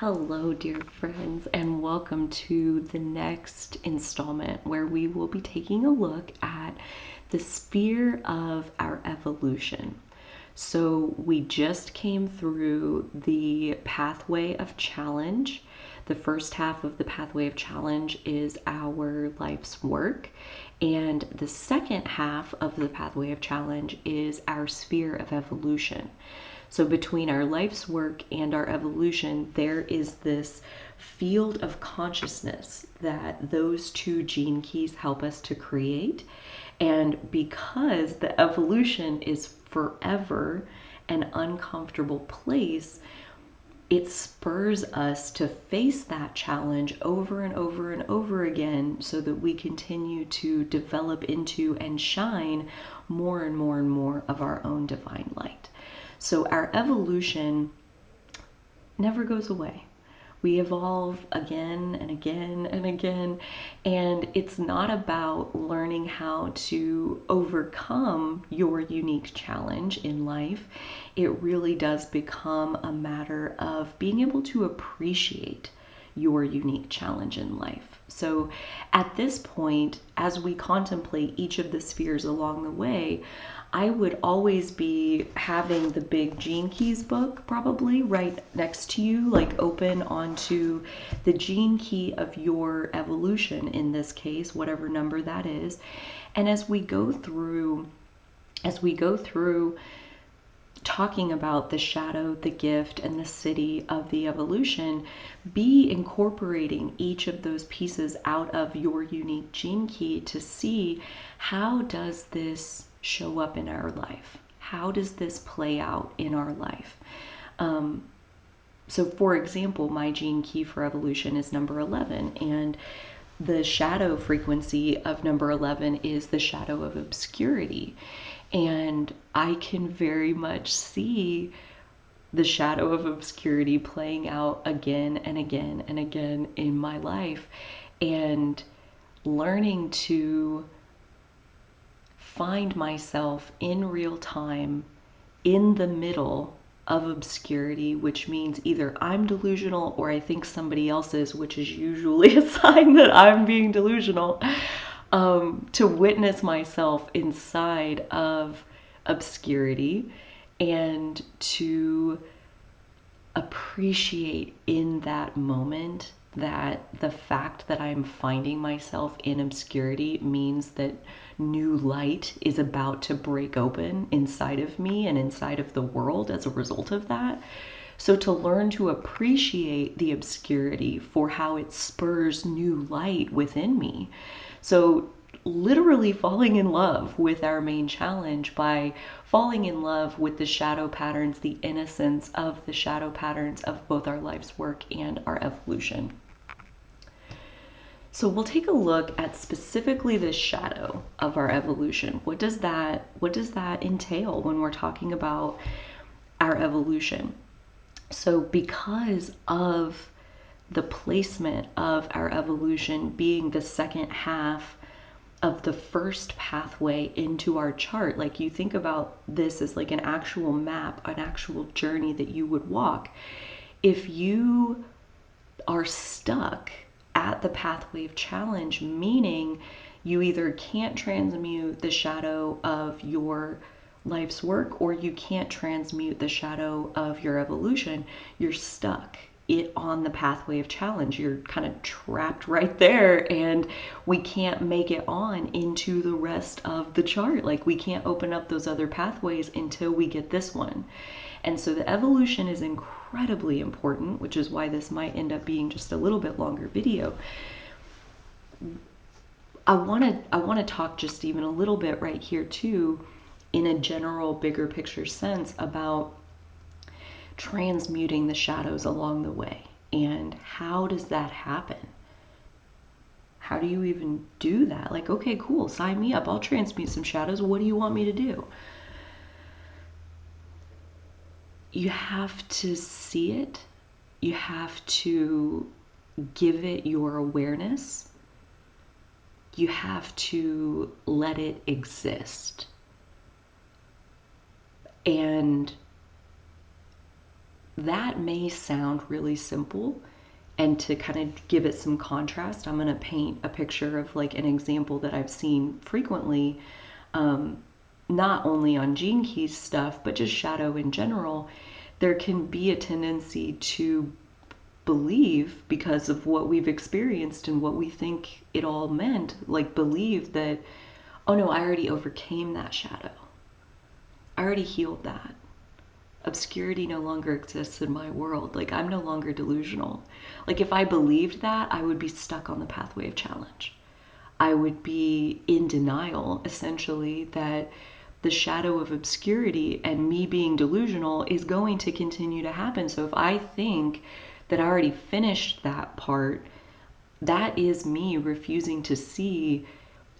Hello, dear friends, and welcome to the next installment where we will be taking a look at the sphere of our evolution. So, we just came through the pathway of challenge. The first half of the pathway of challenge is our life's work, and the second half of the pathway of challenge is our sphere of evolution. So, between our life's work and our evolution, there is this field of consciousness that those two gene keys help us to create. And because the evolution is forever an uncomfortable place, it spurs us to face that challenge over and over and over again so that we continue to develop into and shine more and more and more of our own divine light. So our evolution never goes away. We evolve again and again and again, and it's not about learning how to overcome your unique challenge in life. It really does become a matter of being able to appreciate your unique challenge in life. So at this point, as we contemplate each of the spheres along the way, I would always be having the big Gene Keys book probably right next to you, like open onto the gene key of your evolution in this case, whatever number that is. And as we go through talking about the shadow, the gift, and the siddhi of the evolution, be incorporating each of those pieces out of your unique gene key to see how does this show up in our life? How does this play out in our life? So for example, my gene key for evolution is number 11, and the shadow frequency of number 11 is the shadow of obscurity. And I can very much see the shadow of obscurity playing out again and again and again in my life, and learning to find myself in real time in the middle of obscurity, which means either I'm delusional or I think somebody else is, which is usually a sign that I'm being delusional, to witness myself inside of obscurity and to appreciate in that moment that the fact that I'm finding myself in obscurity means that new light is about to break open inside of me and inside of the world as a result of that. So to learn to appreciate the obscurity for how it spurs new light within me. So literally falling in love with our main challenge by falling in love with the shadow patterns, the innocence of the shadow patterns of both our life's work and our evolution. So we'll take a look at specifically the shadow of our evolution. What does that entail when we're talking about our evolution? So because of the placement of our evolution being the second half of the first pathway into our chart, like you think about this as like an actual map, an actual journey that you would walk. If you are stuck at the pathway of challenge, meaning you either can't transmute the shadow of your life's work or you can't transmute the shadow of your evolution, you're stuck on the pathway of challenge. You're kind of trapped right there, and we can't make it on into the rest of the chart. Like, we can't open up those other pathways until we get this one. And so the evolution is incredibly important, which is why this might end up being just a little bit longer video. I want to talk just even a little bit right here too, in a general bigger picture sense, about transmuting the shadows along the way. And how does that happen? How do you even do that? Like, okay, cool, sign me up. I'll transmute some shadows. What do you want me to do? You have to see it. You have to give it your awareness. You have to let it exist. And that may sound really simple. And to kind of give it some contrast, I'm going to paint a picture of like an example that I've seen frequently, not only on Gene Keys stuff, but just shadow in general. There can be a tendency to believe, because of what we've experienced and what we think it all meant, like believe that, oh no, I already overcame that shadow. I already healed that. Obscurity no longer exists in my world. Like, I'm no longer delusional. Like, if I believed that, I would be stuck on the pathway of challenge. I would be in denial, essentially, that the shadow of obscurity and me being delusional is going to continue to happen. So if I think that I already finished that part, that is me refusing to see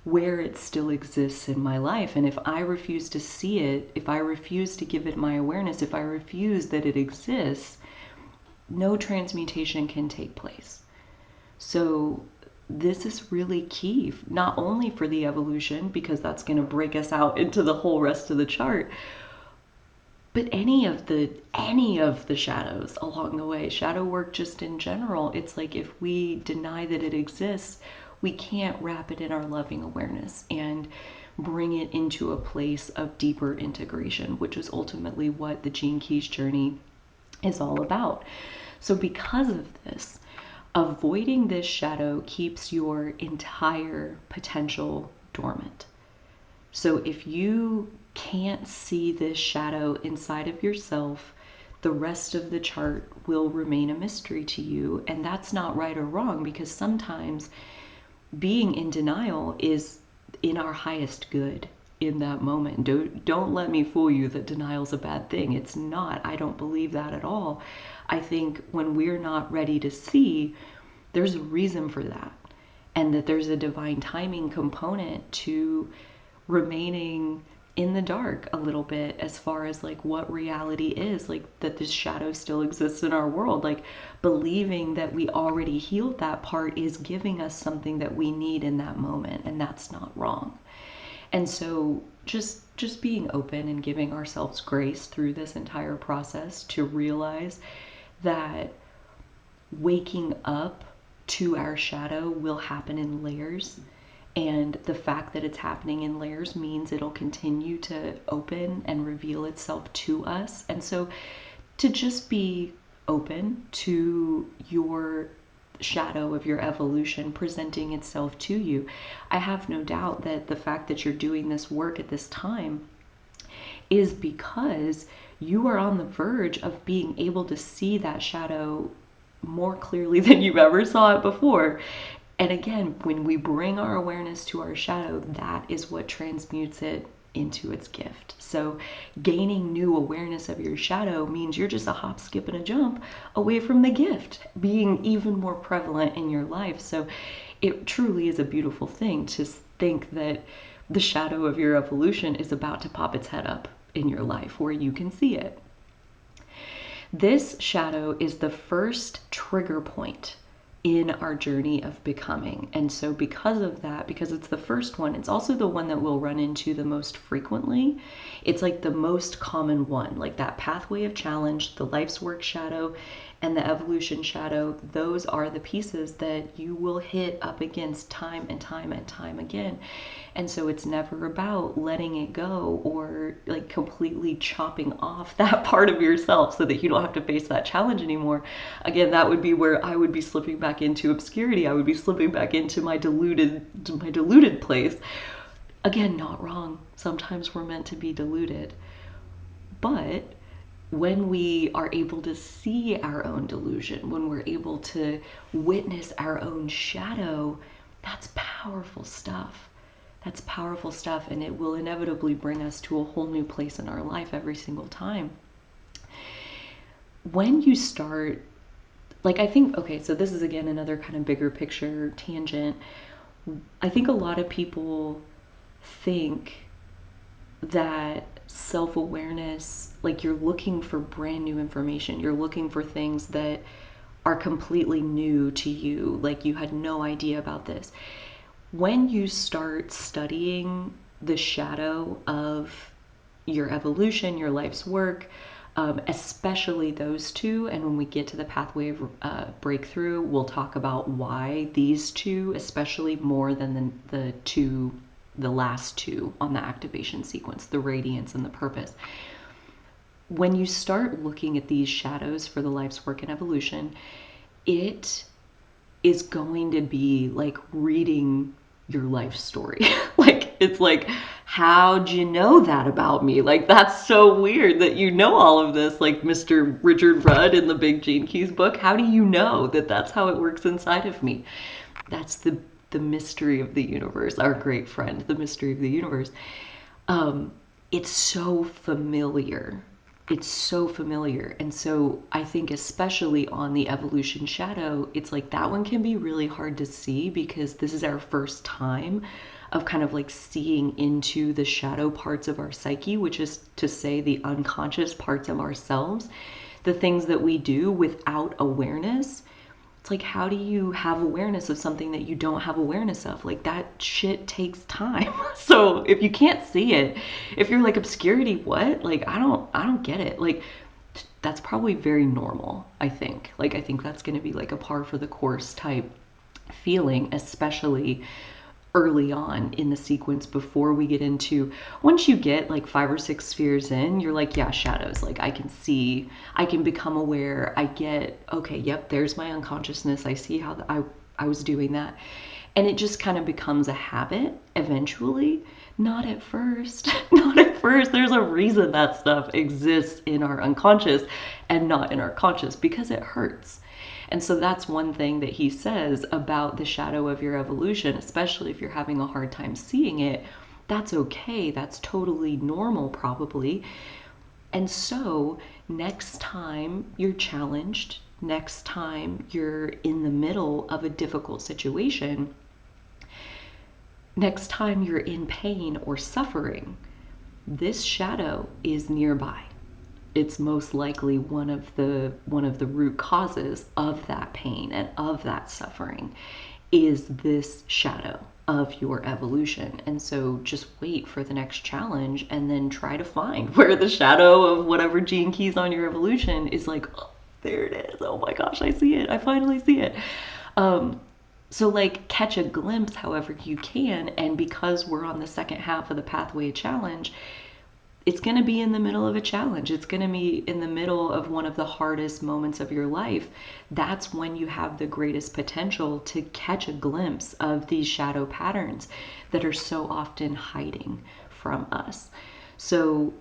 where it still exists in my life. And if I refuse to see it, if I refuse to give it my awareness, if I refuse that it exists, no transmutation can take place. So this is really key, not only for the evolution, because that's going to break us out into the whole rest of the chart, but any of the shadows along the way, shadow work just in general. It's like, if we deny that it exists, we can't wrap it in our loving awareness and bring it into a place of deeper integration, which is ultimately what the Gene Keys journey is all about. So because of this, avoiding this shadow keeps your entire potential dormant. So if you can't see this shadow inside of yourself, the rest of the chart will remain a mystery to you. And that's not right or wrong, because sometimes being in denial is in our highest good in that moment. Don't let me fool you that denial's a bad thing. It's not. I don't believe that at all. I think when we're not ready to see, there's a reason for that. And that there's a divine timing component to remaining in the dark a little bit, as far as like what reality is, like that this shadow still exists in our world. Like, believing that we already healed that part is giving us something that we need in that moment, and that's not wrong. And so just being open and giving ourselves grace through this entire process to realize that waking up to our shadow will happen in layers. And the fact that it's happening in layers means it'll continue to open and reveal itself to us. And so to just be open to your shadow of your evolution presenting itself to you. I have no doubt that the fact that you're doing this work at this time is because you are on the verge of being able to see that shadow more clearly than you ever saw it before. And again, when we bring our awareness to our shadow, that is what transmutes it into its gift. So gaining new awareness of your shadow means you're just a hop, skip, and a jump away from the gift being even more prevalent in your life. So it truly is a beautiful thing to think that the shadow of your evolution is about to pop its head up in your life where you can see it. This shadow is the first trigger point in our journey of becoming. And so because of that, because it's the first one, it's also the one that we'll run into the most frequently. It's like the most common one, like that pathway of challenge, the life's work shadow, and the evolution shadow. Those are the pieces that you will hit up against time and time and time again. And so it's never about letting it go or like completely chopping off that part of yourself so that you don't have to face that challenge anymore. Again, that would be where I would be slipping back into obscurity. I would be slipping back into my deluded place. Again, not wrong. Sometimes we're meant to be deluded. But when we are able to see our own delusion, when we're able to witness our own shadow, that's powerful stuff. That's powerful stuff, and it will inevitably bring us to a whole new place in our life every single time. When you start, like, I think, okay, so this is again another kind of bigger picture tangent. I think a lot of people think that self-awareness, like you're looking for brand new information, you're looking for things that are completely new to you, like you had no idea about this. When you start studying the shadow of your evolution, your life's work, especially those two. And when we get to the pathway of breakthrough, we'll talk about why these two, especially more than the last two on the activation sequence, the radiance and the purpose. When you start looking at these shadows for the life's work and evolution, it is going to be like reading your life story. Like, it's like, how'd you know that about me? Like, that's so weird that you know all of this, like Mr. Richard Rudd in the Big Gene Keys book. How do you know that that's how it works inside of me? That's the mystery of the universe, our great friend, the mystery of the universe. It's so familiar. It's so familiar. And so I think especially on the evolution shadow, it's like that one can be really hard to see because this is our first time of kind of like seeing into the shadow parts of our psyche, which is to say the unconscious parts of ourselves, the things that we do without awareness. It's like, how do you have awareness of something that you don't have awareness of? Like, that shit takes time. So if you can't see it, if you're like, obscurity, what? Like, I don't get it. Like, that's probably very normal, I think. Like, I think that's going to be like a par for the course type feeling, especially early on in the sequence before we get into, once you get like 5 or 6 spheres in, you're like, yeah, shadows, like I can see, I can become aware, I get, okay, yep, there's my unconsciousness, I see how I was doing that. And it just kind of becomes a habit eventually. Not at first. Not at first. There's a reason that stuff exists in our unconscious and not in our conscious, because it hurts. And so that's one thing that he says about the shadow of your evolution, especially if you're having a hard time seeing it. That's okay. That's totally normal, probably. And so next time you're challenged, next time you're in the middle of a difficult situation, next time you're in pain or suffering, this shadow is nearby. It's most likely one of the root causes of that pain and of that suffering is this shadow of your evolution. And so just wait for the next challenge and then try to find where the shadow of whatever gene keys on your evolution is like, oh, there it is. Oh my gosh, I see it. I finally see it. So like catch a glimpse however you can. And because we're on the second half of the pathway challenge, it's going to be in the middle of a challenge. It's going to be in the middle of one of the hardest moments of your life. That's when you have the greatest potential to catch a glimpse of these shadow patterns that are so often hiding from us. So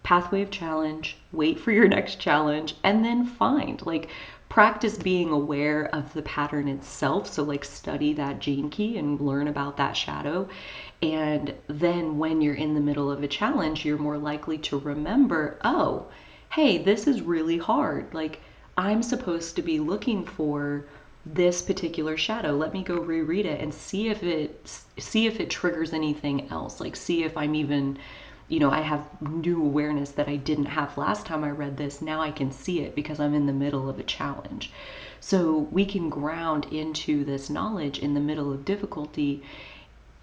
pathway of challenge, wait for your next challenge, and then find, like, practice being aware of the pattern itself. So like study that gene key and learn about that shadow. And then when you're in the middle of a challenge, you're more likely to remember, oh, hey, this is really hard. Like, I'm supposed to be looking for this particular shadow. Let me go reread it and see if it triggers anything else. Like, see if I'm even, I have new awareness that I didn't have last time I read this. Now I can see it because I'm in the middle of a challenge. So we can ground into this knowledge in the middle of difficulty,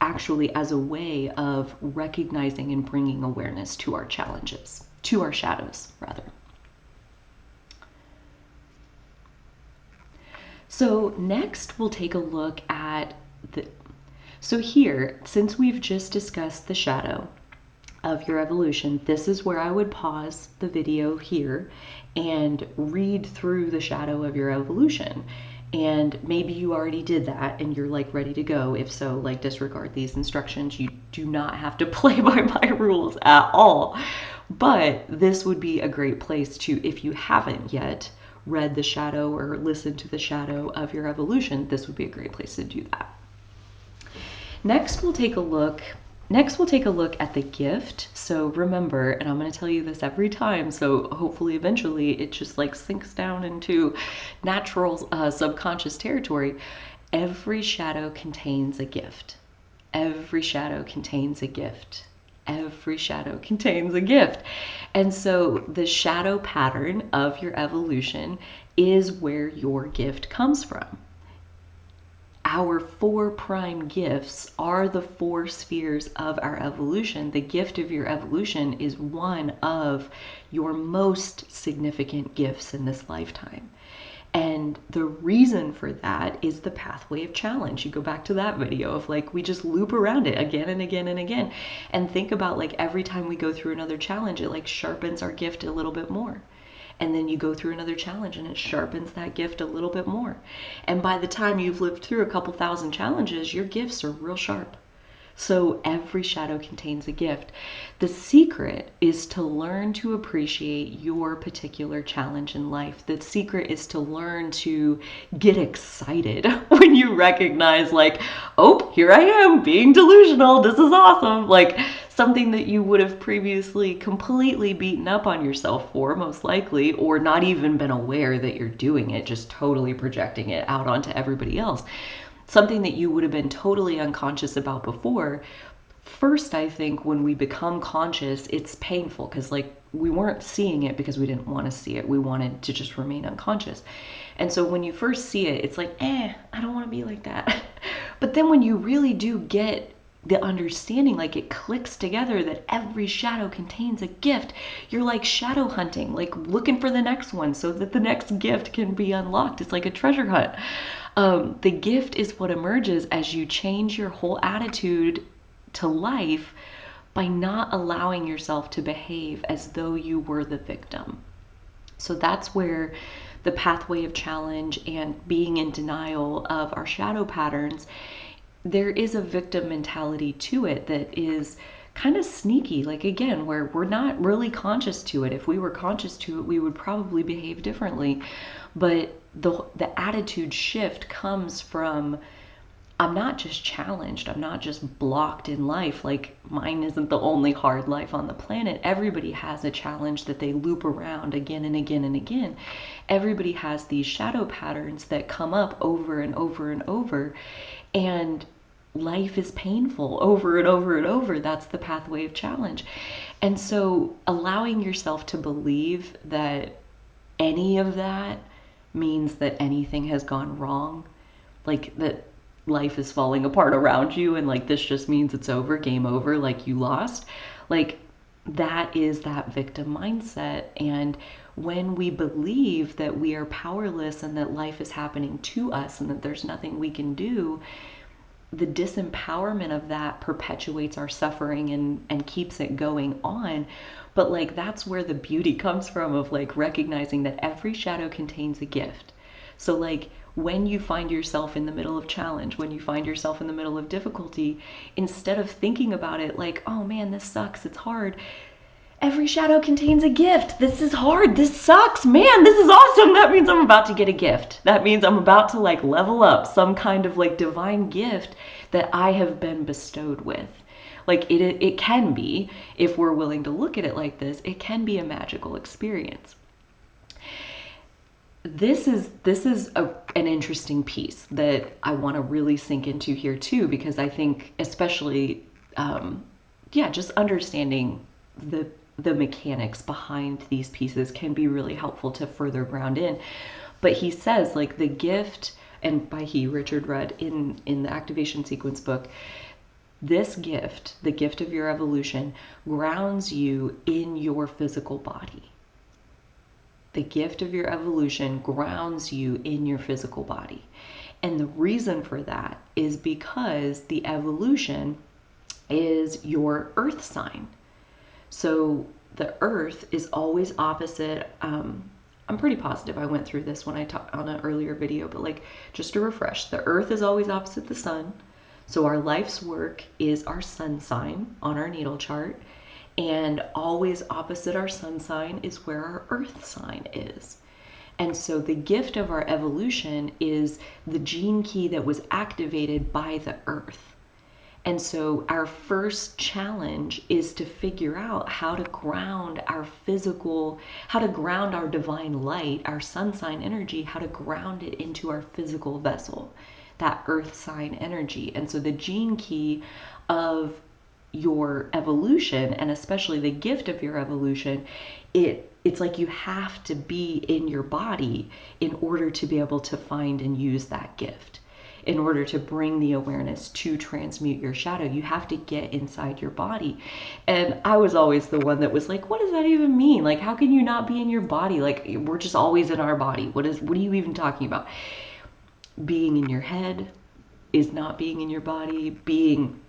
actually as a way of recognizing and bringing awareness to our challenges, to our shadows, rather. So next we'll take a look at so here, since we've just discussed the shadow of your evolution, this is where I would pause the video here and read through the shadow of your evolution. And maybe you already did that and you're like ready to go. If so, like, disregard these instructions. You do not have to play by my rules at all. But this would be a great place to, if you haven't yet read the shadow or listened to the shadow of your evolution, this would be a great place to do that. Next, we'll take a look at the gift. So remember, and I'm going to tell you this every time, so hopefully eventually it just like sinks down into natural subconscious territory. Every shadow contains a gift. Every shadow contains a gift. Every shadow contains a gift. And so the shadow pattern of your evolution is where your gift comes from. our 4 prime gifts are the 4 spheres of our evolution. The gift of your evolution is one of your most significant gifts in this lifetime. And the reason for that is the pathway of challenge. You go back to that video of like, we just loop around it again and again and again. And think about like every time we go through another challenge, it like sharpens our gift a little bit more. And then you go through another challenge and it sharpens that gift a little bit more. And by the time you've lived through a couple thousand challenges, your gifts are real sharp. So every shadow contains a gift. The secret is to learn to appreciate your particular challenge in life. The secret is to learn to get excited when you recognize like, oh, here I am being delusional. This is awesome. Like something that you would have previously completely beaten up on yourself for, most likely, or not even been aware that you're doing it, just totally projecting it out onto everybody else. Something that you would have been totally unconscious about before. First, I think when we become conscious, it's painful because like we weren't seeing it because we didn't want to see it. We wanted to just remain unconscious. And so when you first see it, it's like, I don't want to be like that. But then when you really do get the understanding, like it clicks together that every shadow contains a gift. You're like shadow hunting, like looking for the next one so that the next gift can be unlocked. It's like a treasure hunt. The gift is what emerges as you change your whole attitude to life by not allowing yourself to behave as though you were the victim. So that's where the pathway of challenge and being in denial of our shadow patterns, there is a victim mentality to it that is kind of sneaky. Like again, where we're not really conscious to it. If we were conscious to it, we would probably behave differently. But the attitude shift comes from, I'm not just challenged, I'm not just blocked in life. Like mine isn't the only hard life on the planet. Everybody has a challenge that they loop around again and again and again. Everybody has these shadow patterns that come up over and over and over. And life is painful over and over and over. That's the pathway of challenge. And so allowing yourself to believe that any of that means that anything has gone wrong, like that life is falling apart around you and like this just means it's over, game over, like you lost, like that is that victim mindset. And when we believe that we are powerless and that life is happening to us and that there's nothing we can do, the disempowerment of that perpetuates our suffering and keeps it going on. But like that's where the beauty comes from, of like recognizing that every shadow contains a gift. So like when you find yourself in the middle of challenge, when you find yourself in the middle of difficulty, instead of thinking about it like, oh man, this sucks, it's hard, every shadow contains a gift. This is hard. This sucks. Man, this is awesome. That means I'm about to get a gift. That means I'm about to like level up some kind of like divine gift that I have been bestowed with. Like it can be, if we're willing to look at it like this, it can be a magical experience. This is an interesting piece that I want to really sink into here too, because I think especially, just understanding the mechanics behind these pieces can be really helpful to further ground in. But he says like the gift, and by he, Richard Rudd in the activation sequence book, this gift, the gift of your evolution, grounds you in your physical body. The gift of your evolution grounds you in your physical body. And the reason for that is because the evolution is your earth sign. So the earth is always opposite. I'm pretty positive I went through this when I talked on an earlier video, but like just to refresh, the earth is always opposite the sun. So our life's work is our sun sign on our natal chart, and always opposite our sun sign is where our earth sign is. And so the gift of our evolution is the gene key that was activated by the earth. And so our first challenge is to figure out how to ground our physical, how to ground our divine light, our sun sign energy, how to ground it into our physical vessel, that earth sign energy. And so the gene key of your evolution, and especially the gift of your evolution, it's like you have to be in your body in order to be able to find and use that gift. in order to bring the awareness to transmute your shadow. You have to get inside your body. And I was always the one that was like, what does that even mean? Like, how can you not be in your body? Like, we're just always in our body. What are you even talking about? Being in your head is not being in your body. Being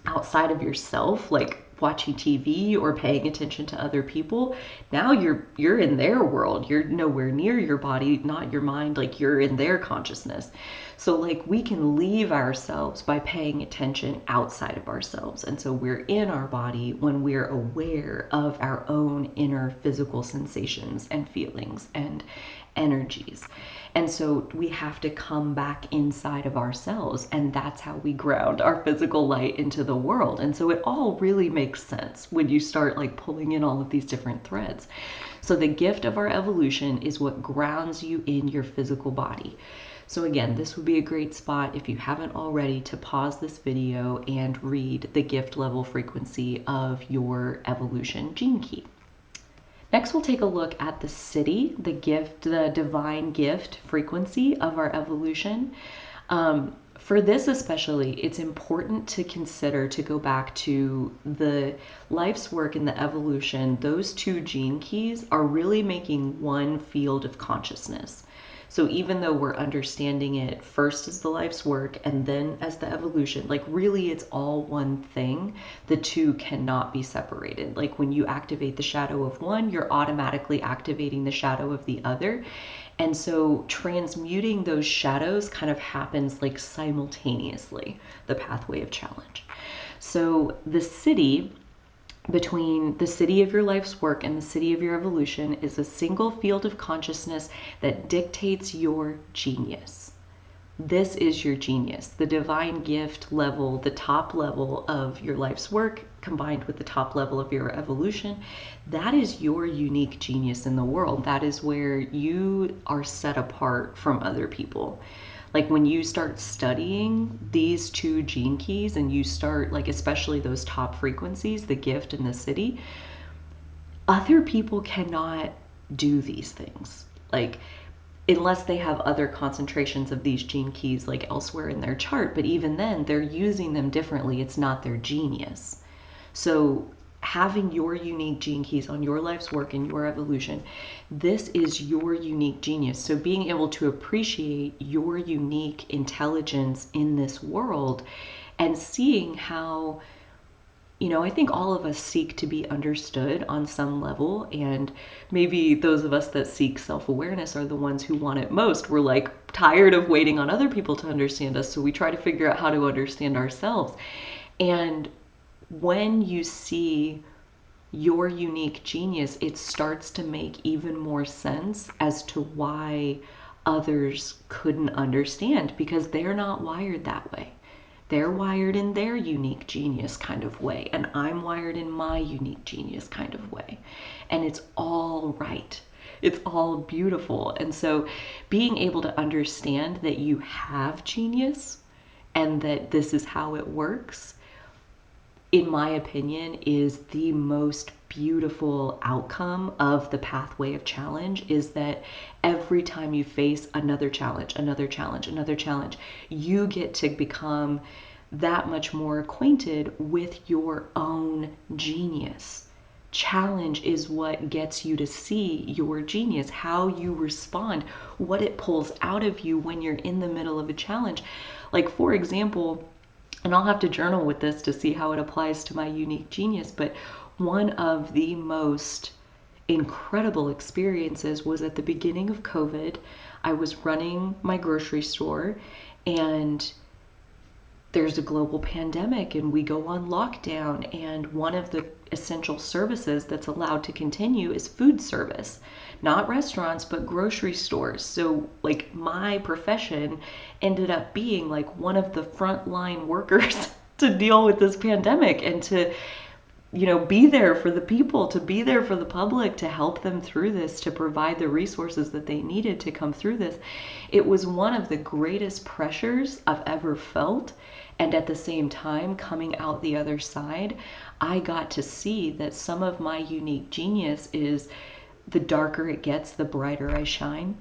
outside of yourself, like watching TV or paying attention to other people, now you're in their world. You're nowhere near your body, not your mind, like you're in their consciousness. So like we can leave ourselves by paying attention outside of ourselves. And so we're in our body when we're aware of our own inner physical sensations and feelings and energies. And so we have to come back inside of ourselves, and that's how we ground our physical light into the world. And so it all really makes sense when you start like pulling in all of these different threads. So the gift of our evolution is what grounds you in your physical body. So again, this would be a great spot, if you haven't already, to pause this video and read the gift level frequency of your evolution gene key. Next, we'll take a look at the siddhi, the gift, the divine gift frequency of our evolution. For this especially, it's important to consider, to go back to the life's work and the evolution. Those two gene keys are really making one field of consciousness. So even though we're understanding it first as the life's work and then as the evolution, like really it's all one thing. The two cannot be separated. Like when you activate the shadow of one, you're automatically activating the shadow of the other. And so transmuting those shadows kind of happens like simultaneously, the pathway of challenge. So the siddhi, between the siddhi of your life's work and the siddhi of your evolution, is a single field of consciousness that dictates your genius. This is your genius, the divine gift level, the top level of your life's work combined with the top level of your evolution. That is your unique genius in the world. That is where you are set apart from other people. Like when you start studying these two gene keys and you start, like especially those top frequencies, the gift and the siddhi, other people cannot do these things. Like unless they have other concentrations of these gene keys like elsewhere in their chart, but even then they're using them differently. It's not their genius. So having your unique gene keys on your life's work and your evolution, this is your unique genius. So being able to appreciate your unique intelligence in this world and seeing how, you know, I think all of us seek to be understood on some level, and maybe those of us that seek self-awareness are the ones who want it most. We're like tired of waiting on other people to understand us, so we try to figure out how to understand ourselves. And when you see your unique genius, it starts to make even more sense as to why others couldn't understand, because they're not wired that way. They're wired in their unique genius kind of way, and I'm wired in my unique genius kind of way. And it's all right. It's all beautiful. And so being able to understand that you have genius and that this is how it works, in my opinion, is the most beautiful outcome of the pathway of challenge. Is that every time you face another challenge, another challenge, another challenge, you get to become that much more acquainted with your own genius. Challenge is what gets you to see your genius, how you respond, what it pulls out of you when you're in the middle of a challenge. Like, for example, and I'll have to journal with this to see how it applies to my unique genius, but one of the most incredible experiences was at the beginning of COVID. I was running my grocery store and there's a global pandemic and we go on lockdown, and one of the essential services that's allowed to continue is food service. Not restaurants, but grocery stores. So like my profession ended up being like one of the frontline workers to deal with this pandemic and to, you know, be there for the people, to be there for the public, to help them through this, to provide the resources that they needed to come through this. It was one of the greatest pressures I've ever felt. And at the same time, coming out the other side, I got to see that some of my unique genius is the darker it gets, the brighter I shine.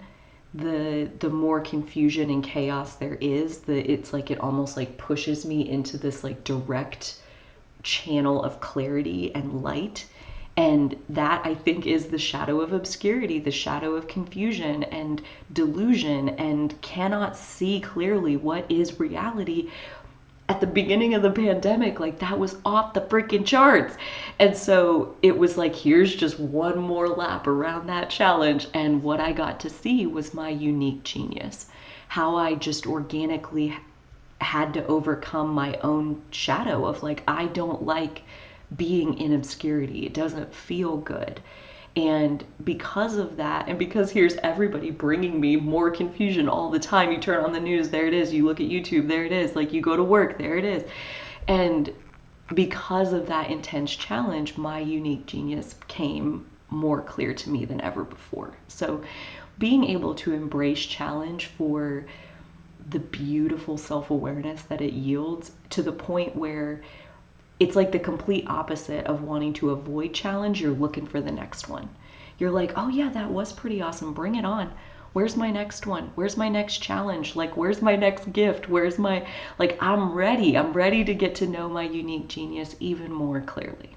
the more confusion and chaos there is, it's like it almost like pushes me into this like direct channel of clarity and light. And that, I think, is the shadow of obscurity, the shadow of confusion and delusion, and cannot see clearly what is reality. At the beginning of the pandemic, like, that was off the freaking charts. And so it was like, here's just one more lap around that challenge. And what I got to see was my unique genius, how I just organically had to overcome my own shadow of like, I don't like being in obscurity. It doesn't feel good. And because of that, and because here's everybody bringing me more confusion all the time. You turn on the news, there it is. You look at YouTube, there it is. Like, you go to work, there it is. And because of that intense challenge, my unique genius came more clear to me than ever before. So being able to embrace challenge for the beautiful self-awareness that it yields, to the point where it's like the complete opposite of wanting to avoid challenge. You're looking for the next one. You're like, oh yeah, that was pretty awesome. Bring it on. Where's my next one? Where's my next challenge? Like, where's my next gift? Where's my, like, I'm ready. I'm ready to get to know my unique genius even more clearly.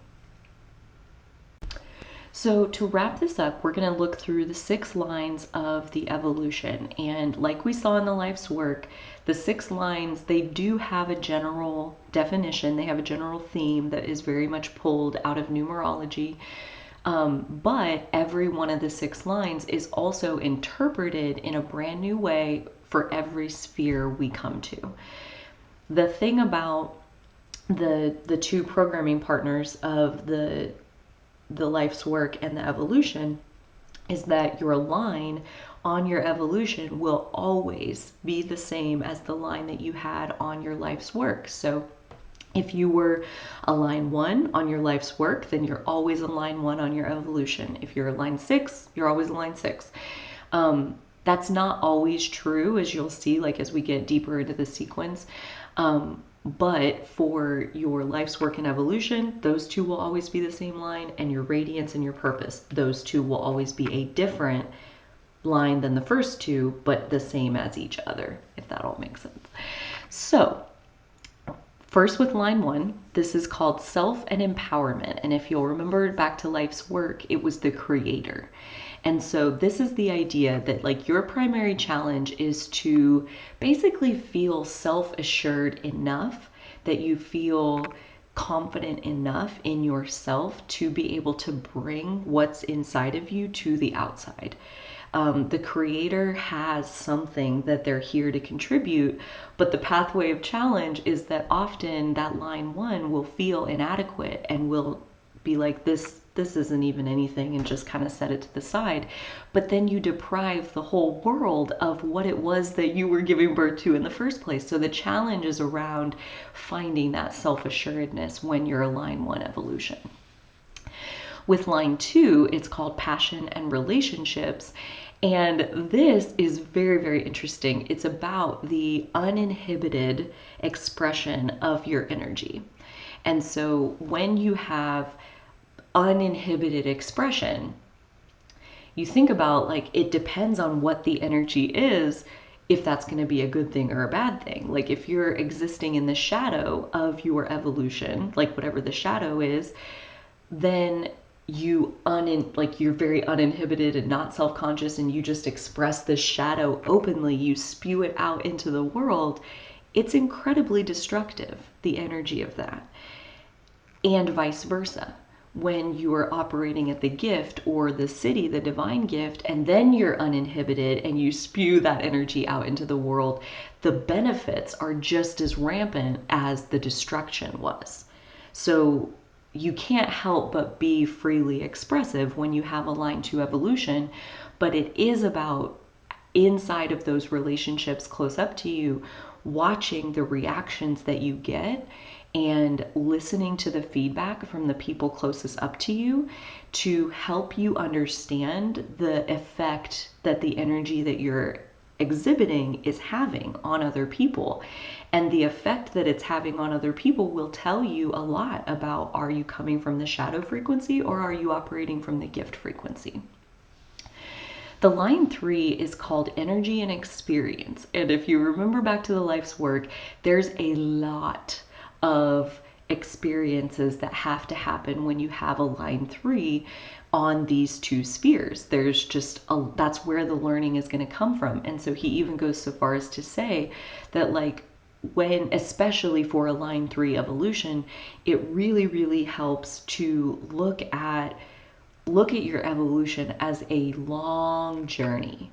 So to wrap this up, we're going to look through the 6 lines of the evolution. And like we saw in the life's work, the 6 lines, they do have a general definition. They have a general theme that is very much pulled out of numerology. But every one of the 6 lines is also interpreted in a brand new way for every sphere we come to. The thing about the 2 programming partners of the life's work and the evolution is that your line on your evolution will always be the same as the line that you had on your life's work. So if you were a line 1 on your life's work, then you're always a line 1 on your evolution. If you're a line 6, you're always a line 6. That's not always true, as you'll see, like, as we get deeper into the sequence. But for your life's work and evolution, those 2 will always be the same line, and your radiance and your purpose, those 2 will always be a different line than the first 2, but the same as each other, if that all makes sense. So first, with line 1, this is called self and empowerment. And if you'll remember back to life's work, it was the creator. And so this is the idea that, like, your primary challenge is to basically feel self-assured enough that you feel confident enough in yourself to be able to bring what's inside of you to the outside. The creator has something that they're here to contribute, but the pathway of challenge is that often that line 1 will feel inadequate and will be like, this isn't even anything, and just kind of set it to the side. But then you deprive the whole world of what it was that you were giving birth to in the first place. So the challenge is around finding that self-assuredness when you're a line 1 evolution. With line 2, it's called passion and relationships. And this is very, very interesting. It's about the uninhibited expression of your energy. And so when you have uninhibited expression, you think about, like, it depends on what the energy is, if that's going to be a good thing or a bad thing. Like, if you're existing in the shadow of your evolution, like whatever the shadow is, then you're very uninhibited and not self-conscious, and you just express the shadow openly, you spew it out into the world. It's incredibly destructive, the energy of that. And vice versa. When you are operating at the gift or the siddhi, the divine gift, and then you're uninhibited and you spew that energy out into the world, the benefits are just as rampant as the destruction was. So you can't help but be freely expressive when you have a line 2 evolution, but it is about, inside of those relationships close up to you, watching the reactions that you get and listening to the feedback from the people closest up to you to help you understand the effect that the energy that you're exhibiting is having on other people. And the effect that it's having on other people will tell you a lot about, are you coming from the shadow frequency or are you operating from the gift frequency? The line 3 is called energy and experience. And if you remember back to the life's work, there's a lot of experiences that have to happen when you have a line 3 on these two spheres. There's just that's where the learning is going to come from. And so he even goes so far as to say that, like, when, especially for a line 3 evolution, it really, really helps to look at your evolution as a long journey,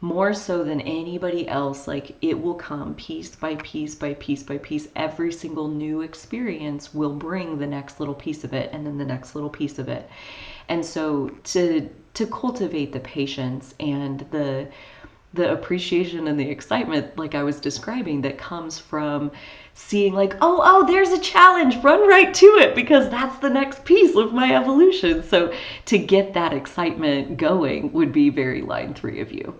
more so than anybody else. Like, it will come piece by piece by piece by piece. Every single new experience will bring the next little piece of it, and then the next little piece of it. And so to cultivate the patience and the appreciation and the excitement, like I was describing, that comes from seeing, like, oh, there's a challenge, run right to it, because that's the next piece of my evolution. So to get that excitement going would be very line 3 of you.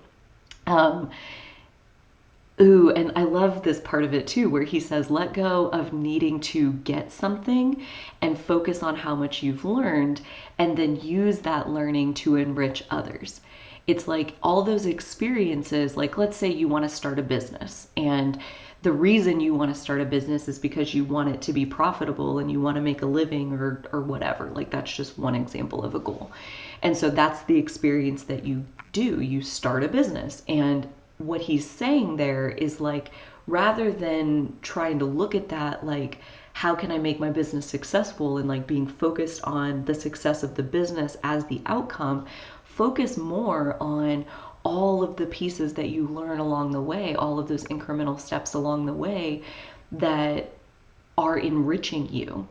Ooh, and I love this part of it too, where he says, let go of needing to get something and focus on how much you've learned, and then use that learning to enrich others. It's like all those experiences, like, let's say you want to start a business, and the reason you want to start a business is because you want it to be profitable and you want to make a living, or whatever. Like, that's just one example of a goal. And so that's the experience that you do. You start a business. And what he's saying there is, like, rather than trying to look at that, like, how can I make my business successful, and like being focused on the success of the business as the outcome, focus more on all of the pieces that you learn along the way, all of those incremental steps along the way that are enriching you.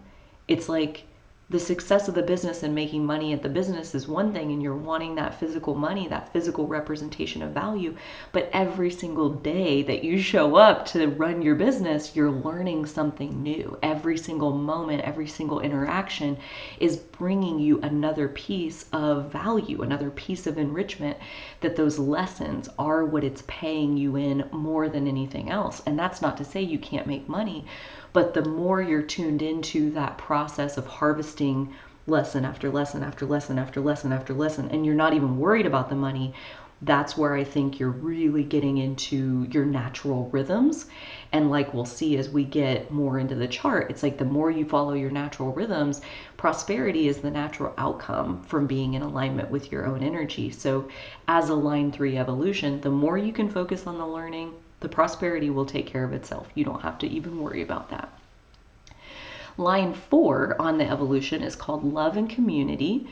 It's like, the success of the business and making money at the business is one thing, and you're wanting that physical money, that physical representation of value. But every single day that you show up to run your business, you're learning something new. Every single moment, every single interaction is bringing you another piece of value, another piece of enrichment, that those lessons are what it's paying you in more than anything else. And that's not to say you can't make money, but the more you're tuned into that process of harvesting lesson after lesson after lesson after lesson after lesson, and you're not even worried about the money, that's where I think you're really getting into your natural rhythms. And like we'll see as we get more into the chart, it's like the more you follow your natural rhythms, prosperity is the natural outcome from being in alignment with your own energy. So as a line 3 evolution, the more you can focus on the learning, the prosperity will take care of itself. You don't have to even worry about that. Line 4 on the evolution is called love and community.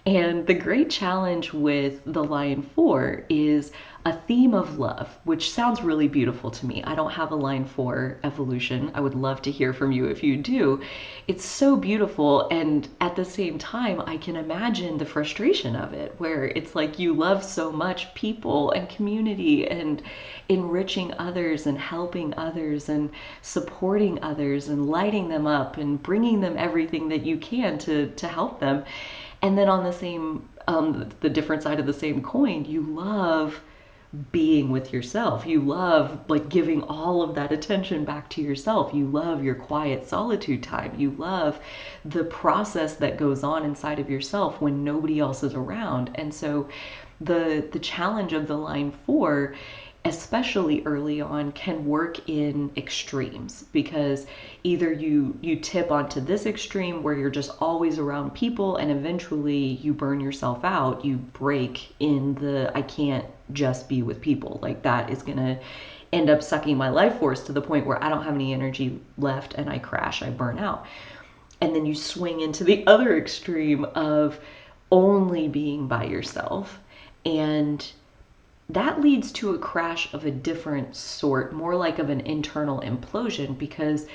And the great challenge with the line 4 is a theme of love, which sounds really beautiful to me. I don't have a line 4 evolution. I would love to hear from you if you do. It's so beautiful. And at the same time, I can imagine the frustration of it, where it's like you love so much people and community and enriching others and helping others and supporting others and lighting them up and bringing them everything that you can to help them. And then on the same, the different side of the same coin, you love being with yourself. You love, like, giving all of that attention back to yourself. You love your quiet solitude time. You love the process that goes on inside of yourself when nobody else is around. And so the challenge of the line 4, especially early on, can work in extremes, because either you tip onto this extreme where you're just always around people, and eventually you burn yourself out. You break in the I can't just be with people. Like, that is gonna end up sucking my life force to the point where I don't have any energy left and I crash, I burn out. And then you swing into the other extreme of only being by yourself, and that leads to a crash of a different sort, more like of an internal implosion, because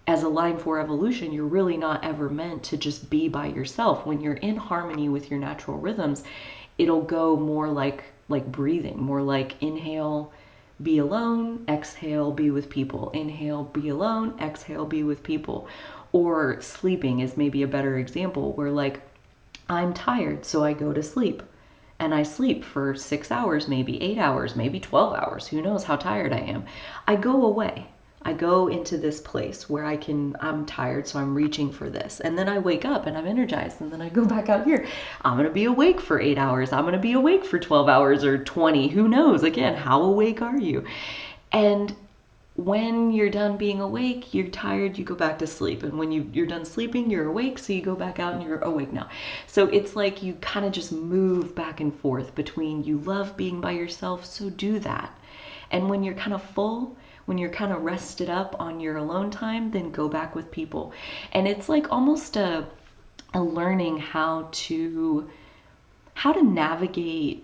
as a line 4 evolution, you're really not ever meant to just be by yourself. When you're in harmony with your natural rhythms, it'll go more like breathing, more like inhale, be alone, exhale, be with people. Inhale, be alone, exhale, be with people. Or sleeping is maybe a better example, where, like, I'm tired, so I go to sleep. And I sleep for 6 hours, maybe 8 hours, maybe 12 hours. Who knows how tired I am. I go away. I go into this place where I'm tired, so I'm reaching for this. And then I wake up and I'm energized. And then I go back out here. I'm going to be awake for 8 hours. I'm going to be awake for 12 hours or 20. Who knows? Again, how awake are you? And when you're done being awake, you're tired, you go back to sleep. And when you're done sleeping, you're awake, so you go back out and you're awake now. So it's like you kind of just move back and forth between you love being by yourself, so do that. And when you're kind of full, when you're kind of rested up on your alone time, then go back with people. And it's like almost a learning how to navigate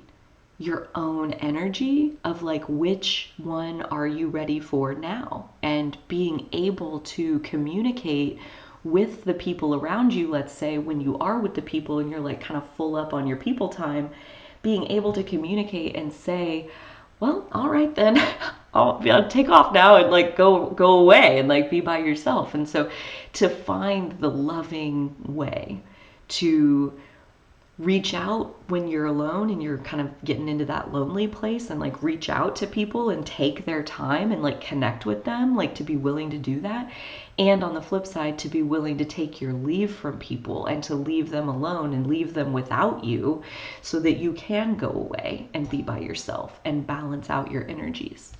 your own energy of like which one are you ready for now, and being able to communicate with the people around you. Let's say when you are with the people and you're like kind of full up on your people time, being able to communicate and say, well, all right then, I'll take off now and like go away and like be by yourself. And so to find the loving way to reach out when you're alone and you're kind of getting into that lonely place, and like reach out to people and take their time and like connect with them, like to be willing to do that. And on the flip side, to be willing to take your leave from people and to leave them alone and leave them without you, so that you can go away and be by yourself and balance out your energies.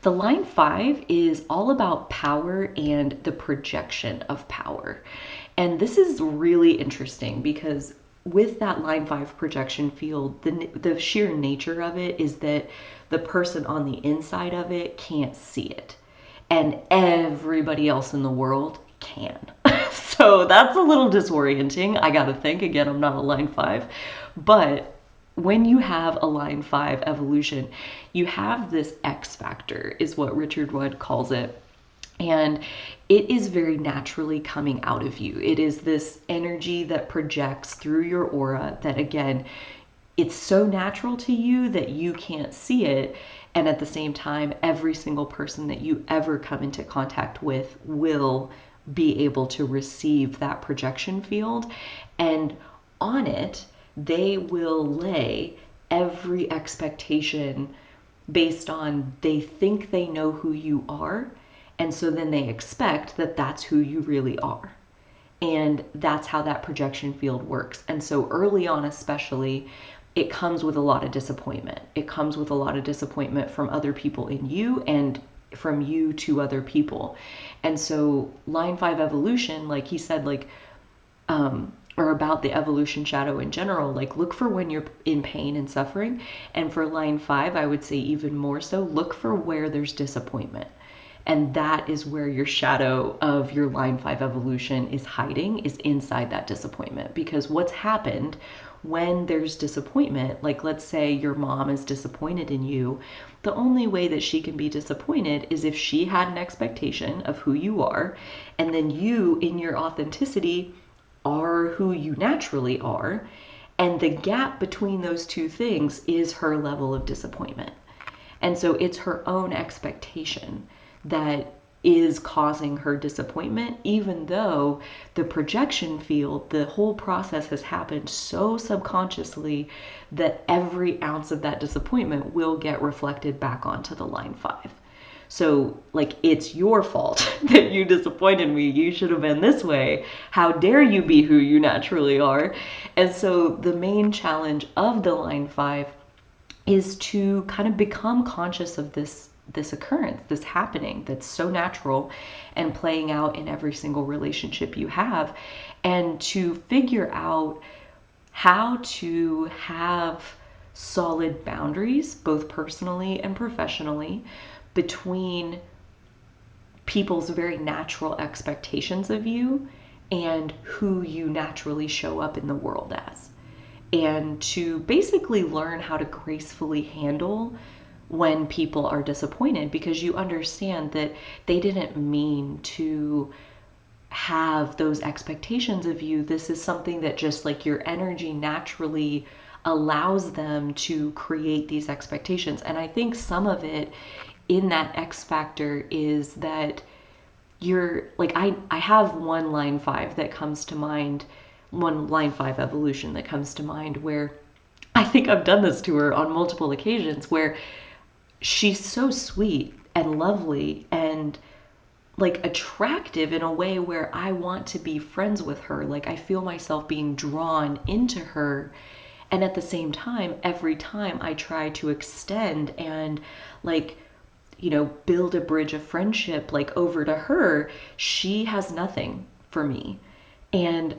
The line 5 is all about power and the projection of power. And this is really interesting because with that line 5 projection field, the sheer nature of it is that the person on the inside of it can't see it, and everybody else in the world can. So that's a little disorienting. I gotta think, again, I'm not a line 5, but when you have a line 5 evolution, you have this X factor, is what Richard Rudd calls it. And it is very naturally coming out of you. It is this energy that projects through your aura that, again, it's so natural to you that you can't see it. And at the same time, every single person that you ever come into contact with will be able to receive that projection field. And on it, they will lay every expectation based on they think they know who you are. And so then they expect that that's who you really are. And that's how that projection field works. And so early on, especially, it comes with a lot of disappointment. It comes with a lot of disappointment from other people in you and from you to other people. And so line 5 evolution, like he said, like, or about the evolution shadow in general, like look for when you're in pain and suffering. And for line 5, I would say even more so, look for where there's disappointment. And that is where your shadow of your line 5 evolution is hiding, is inside that disappointment. Because what's happened when there's disappointment, like let's say your mom is disappointed in you, the only way that she can be disappointed is if she had an expectation of who you are, and then you, in your authenticity, are who you naturally are. And the gap between those two things is her level of disappointment. And so it's her own expectation that is causing her disappointment, even though the projection field, the whole process has happened so subconsciously that every ounce of that disappointment will get reflected back onto the line 5. So, like, it's your fault that you disappointed me. You should have been this way. How dare you be who you naturally are? And so the main challenge of the line 5 is to kind of become conscious of this occurrence, this happening that's so natural and playing out in every single relationship you have, and to figure out how to have solid boundaries, both personally and professionally, between people's very natural expectations of you and who you naturally show up in the world as. And to basically learn how to gracefully handle when people are disappointed, because you understand that they didn't mean to have those expectations of you. This is something that just like your energy naturally allows them to create these expectations. And I think some of it in that X factor is that you're like, I have one line 5 that comes to mind, one line 5 evolution that comes to mind, where I think I've done this to her on multiple occasions, where she's so sweet and lovely and and like attractive in a way where I want to be friends with her. Like I feel myself being drawn into her. And at the same time, every time I try to extend and like, build a bridge of friendship like over to her, she has nothing for me. And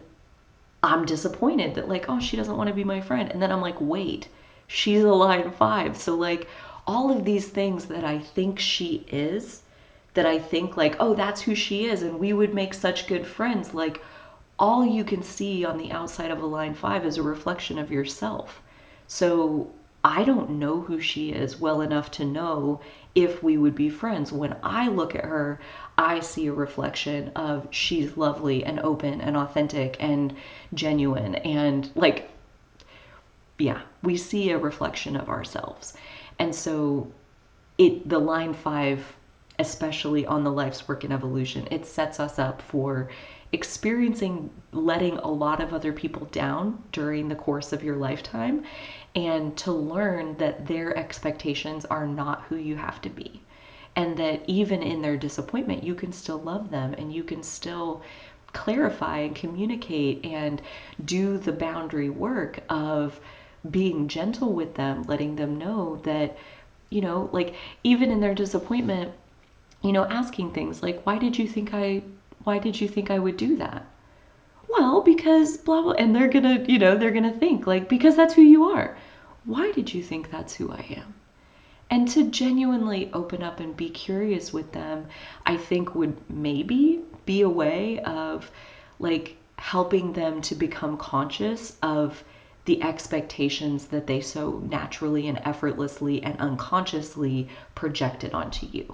I'm disappointed that like, oh, she doesn't want to be my friend. And then I'm like, wait, she's a line 5. So like all of these things that I think she is, that I think like, oh, that's who she is and we would make such good friends, like all you can see on the outside of a line 5 is a reflection of yourself. So I don't know who she is well enough to know if we would be friends. When I look at her, I see a reflection of she's lovely and open and authentic and genuine. And like, yeah, we see a reflection of ourselves. And so the line 5, especially on the life's work and evolution, it sets us up for experiencing letting a lot of other people down during the course of your lifetime, and to learn that their expectations are not who you have to be, and that even in their disappointment you can still love them and you can still clarify and communicate and do the boundary work of being gentle with them, letting them know that, like even in their disappointment, asking things like, why did you think I would do that? Well, because blah, blah. And they're gonna think like, because that's who you are. Why did you think that's who I am? And to genuinely open up and be curious with them, I think would maybe be a way of like helping them to become conscious of the expectations that they so naturally and effortlessly and unconsciously projected onto you.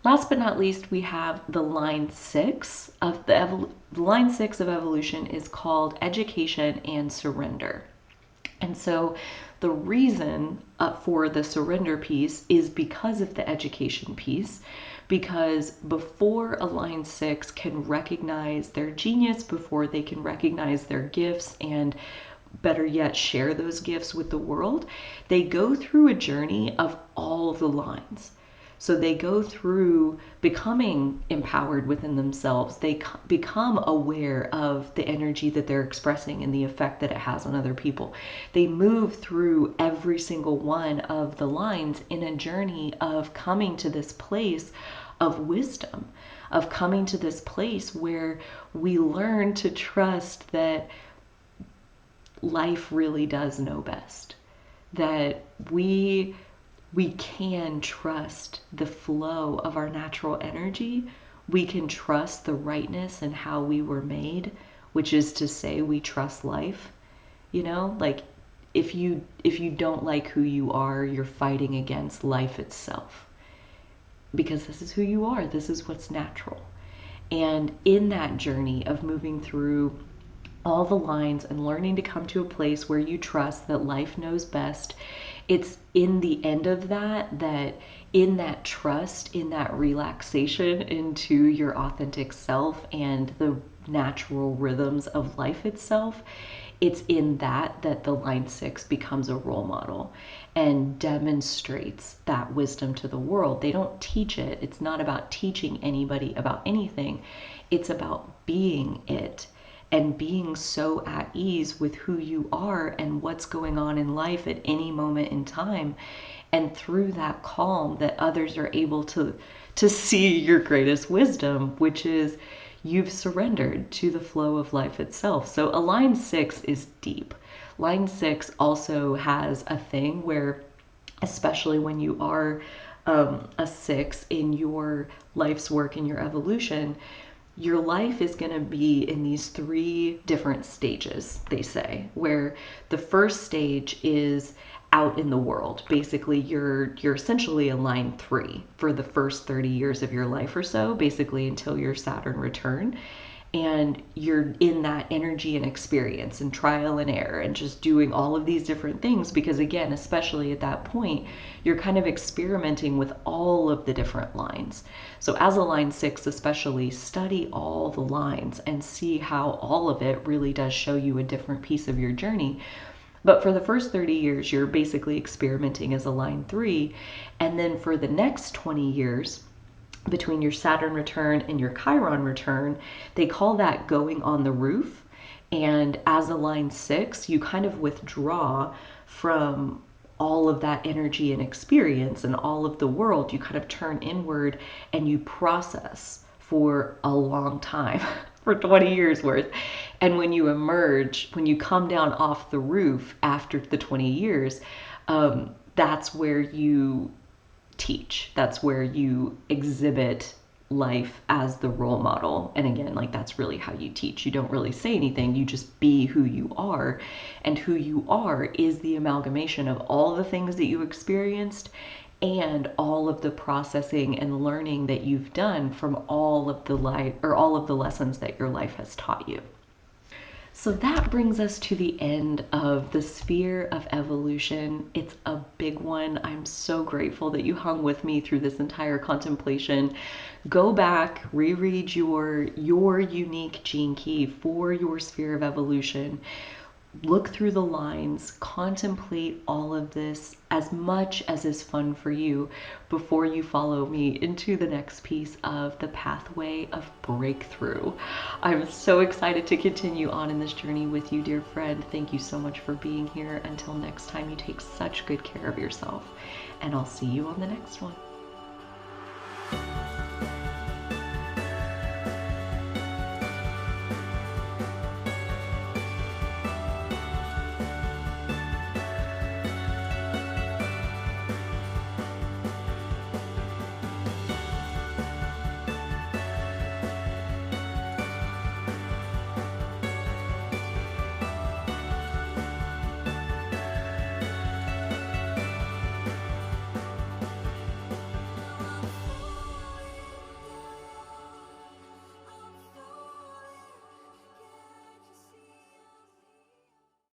Last but not least, we have the line 6 of the line 6 of evolution is called education and surrender. And so the reason for the surrender piece is because of the education piece, because before a line 6 can recognize their genius, before they can recognize their gifts and better yet share those gifts with the world, they go through a journey of all of the lines. So they go through becoming empowered within themselves. They become aware of the energy that they're expressing and the effect that it has on other people. They move through every single one of the lines in a journey of coming to this place of wisdom, of coming to this place where we learn to trust that life really does know best, that we can trust the flow of our natural energy. We can trust the rightness and how we were made, which is to say we trust life. Like if you don't like who you are, you're fighting against life itself. Because this is who you are. This is what's natural. And in that journey of moving through all the lines and learning to come to a place where you trust that life knows best, it's in the end of that in that trust, in that relaxation into your authentic self and the natural rhythms of life itself, it's in that the line 6 becomes a role model and demonstrates that wisdom to the world. They don't teach it. It's not about teaching anybody about anything. It's about being it and being so at ease with who you are and what's going on in life at any moment in time. And through that calm, that others are able to see your greatest wisdom, which is you've surrendered to the flow of life itself. So a line 6 is deep. Line 6 also has a thing where, especially when you are a 6 in your life's work, in your evolution, your life is going to be in these 3 different stages, they say, where the first stage is out in the world. Basically, you're essentially a line 3 for the first 30 years of your life or so, basically until your Saturn return. And you're in that energy and experience and trial and error and just doing all of these different things, because again, especially at that point, you're kind of experimenting with all of the different lines. So as a line 6 especially, study all the lines and see how all of it really does show you a different piece of your journey. But for the first 30 years, you're basically experimenting as a line 3. And then for the next 20 years, between your Saturn return and your Chiron return, they call that going on the roof. And as a line 6, you kind of withdraw from all of that energy and experience and all of the world. You kind of turn inward and you process for a long time, for 20 years worth. And when you emerge, when you come down off the roof after the 20 years, that's where you teach. That's where you exhibit life as the role model. And again, like that's really how you teach. You don't really say anything, you just be who you are. And who you are is the amalgamation of all the things that you experienced and all of the processing and learning that you've done from all of the life or all of the lessons that your life has taught you. So that brings us to the end of the sphere of evolution. It's a big one. I'm so grateful that you hung with me through this entire contemplation. Go back, reread your unique gene key for your sphere of evolution. Look through the lines, contemplate all of this as much as is fun for you before you follow me into the next piece of the pathway of breakthrough. I'm so excited to continue on in this journey with you, dear friend. Thank you so much for being here. Until next time, you take such good care of yourself, and I'll see you on the next one.